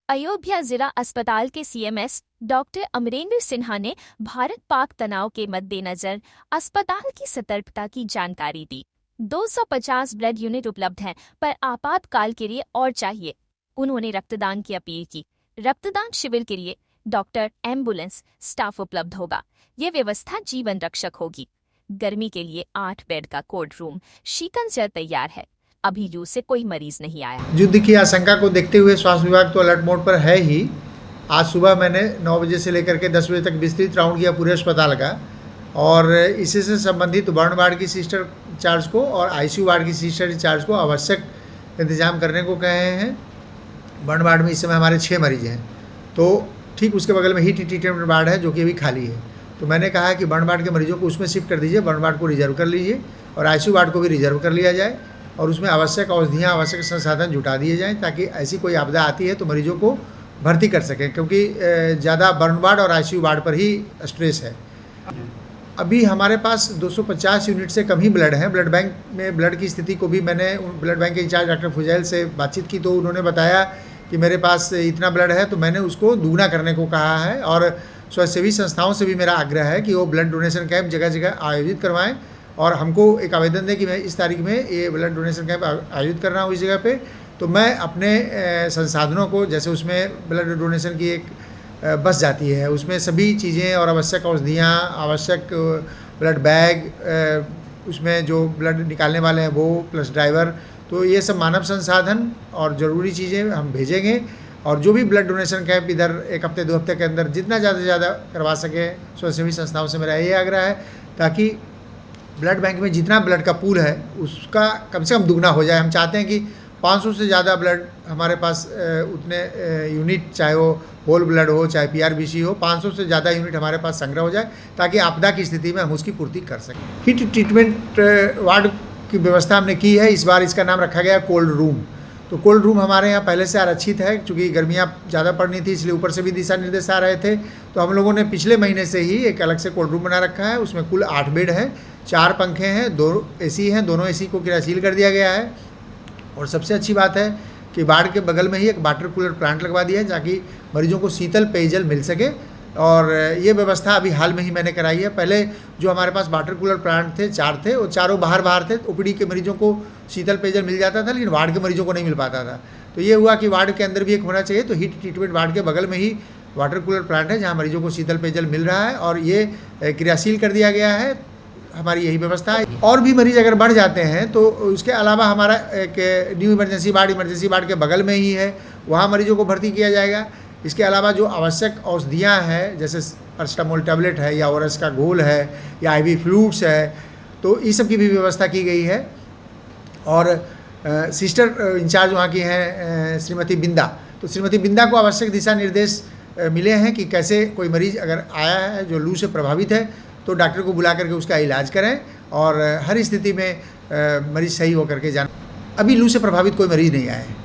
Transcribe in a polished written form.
अयोध्या जिला अस्पताल के सीएमएस डॉक्टर अमरेंद्र सिन्हा ने भारत पाक तनाव के मद्देनजर अस्पताल की सतर्कता की जानकारी दी। 250 ब्लड यूनिट उपलब्ध हैं, पर आपातकाल के लिए और चाहिए। उन्होंने रक्तदान की अपील की। रक्तदान शिविर के लिए डॉक्टर, एम्बुलेंस स्टाफ उपलब्ध होगा। ये व्यवस्था जीवन रक्षक होगी। गर्मी के लिए 8 बेड का कोल्ड रूम शीतल जल तैयार है। अभी लू से कोई मरीज नहीं आया। युद्ध की आशंका को देखते हुए स्वास्थ्य विभाग तो अलर्ट मोड पर है ही। आज सुबह मैंने 9 बजे से लेकर के 10 बजे तक विस्तृत राउंड किया पूरे अस्पताल का, और इसी से संबंधित बर्न वार्ड की सिस्टर इंचार्ज को और आईसीयू वार्ड की सिस्टर इंचार्ज को आवश्यक इंतजाम करने को कहे हैं। बर्न वार्ड में इस समय हमारे 6 मरीज हैं, तो ठीक उसके बगल में हीट ट्रीटमेंट वार्ड है जो कि अभी खाली है। तो मैंने कहा कि बर्न वार्ड के मरीजों को उसमें शिफ्ट कर दीजिए, बर्न वार्ड को रिजर्व कर लीजिए और आईसीयू वार्ड को भी रिजर्व कर लिया जाए, और उसमें आवश्यक औषधियाँ, आवश्यक संसाधन जुटा दिए जाएँ ताकि ऐसी कोई आपदा आती है तो मरीजों को भर्ती कर सकें, क्योंकि ज़्यादा बर्न वार्ड और आईसीयू वार्ड पर ही स्ट्रेस है। अभी हमारे पास 250 यूनिट से कम ही ब्लड है। ब्लड बैंक में ब्लड की स्थिति को भी मैंने ब्लड बैंक के इंचार्ज डॉक्टर फुजैल से बातचीत की, तो उन्होंने बताया कि मेरे पास इतना ब्लड है, तो मैंने उसको दुगना करने को कहा है। और स्वयंसेवी संस्थाओं से भी मेरा आग्रह है कि वो ब्लड डोनेशन कैंप जगह जगह आयोजित करवाएं, और हमको एक आवेदन दें कि मैं इस तारीख में ये ब्लड डोनेशन कैंप आयोजित कर रहा हूँ इस जगह पे। तो मैं अपने संसाधनों को, जैसे उसमें ब्लड डोनेशन की एक बस जाती है, उसमें सभी चीज़ें और आवश्यक औषधियाँ, आवश्यक ब्लड बैग, उसमें जो ब्लड निकालने वाले हैं वो, प्लस ड्राइवर, तो ये सब मानव संसाधन और ज़रूरी चीज़ें हम भेजेंगे। और जो भी ब्लड डोनेशन कैंप इधर 1 हफ्ते 2 हफ्ते के अंदर जितना ज़्यादा से ज़्यादा करवा सकें, स्वयंसेवी संस्थाओं से मेरा ये आग्रह है, ताकि ब्लड बैंक में जितना ब्लड का पूल है उसका कम से कम दुगना हो जाए। हम चाहते हैं कि 500 से ज़्यादा ब्लड हमारे पास उतने यूनिट, चाहे वो होल ब्लड हो चाहे पीआरबीसी हो, 500 से ज़्यादा यूनिट हमारे पास संग्रह हो जाए ताकि आपदा की स्थिति में हम उसकी पूर्ति कर सकें। हीट ट्रीटमेंट वार्ड की व्यवस्था हमने की है। इस बार इसका नाम रखा गया कोल्ड रूम। तो कोल्ड रूम हमारे यहाँ पहले से आरक्षित है, क्योंकि गर्मियाँ ज़्यादा पड़नी थी, इसलिए ऊपर से भी दिशा निर्देश आ रहे थे। तो हम लोगों ने पिछले महीने से ही एक अलग से कोल्ड रूम बना रखा है। उसमें कुल 8 बेड हैं, 4 पंखे हैं, 2 एसी हैं, दोनों एसी को क्रियाशील कर दिया गया है। और सबसे अच्छी बात है कि वार्ड के बगल में ही एक वाटर कूलर प्लांट लगवा दिया है ताकि मरीजों को शीतल पेयजल मिल सके। और ये व्यवस्था अभी हाल में ही मैंने कराई है। पहले जो हमारे पास वाटर कूलर प्लांट थे, 4 थे, वो चारों बाहर थे। ओपीडी के मरीजों को शीतल पेयजल मिल जाता था, लेकिन वार्ड के मरीजों को नहीं मिल पाता था। तो ये हुआ कि वार्ड के अंदर भी एक होना चाहिए। तो हीट ट्रीटमेंट वार्ड के बगल में ही वाटर कूलर प्लांट है जहाँ मरीजों को शीतल पेयजल मिल रहा है, और ये क्रियाशील कर दिया गया है। हमारी यही व्यवस्था है। और भी मरीज अगर बढ़ जाते हैं तो उसके अलावा हमारा एक न्यू इमरजेंसी वार्ड के बगल में ही है, वहाँ मरीजों को भर्ती किया जाएगा। इसके अलावा जो आवश्यक औषधियाँ हैं, जैसे पैरासिटामोल टैबलेट है या ओरस का घोल है या आईवी फ्लूइड्स है, तो इस सब की भी व्यवस्था की गई है। और सिस्टर इंचार्ज वहाँ की हैं श्रीमती बिंदा, तो श्रीमती बिंदा को आवश्यक दिशा निर्देश मिले हैं कि कैसे कोई मरीज़ अगर आया है जो लू से प्रभावित है तो डॉक्टर को बुला करके उसका इलाज करें, और हर स्थिति में मरीज़ सही होकर के जाना। अभी लू से प्रभावित कोई मरीज़ नहीं आए हैं।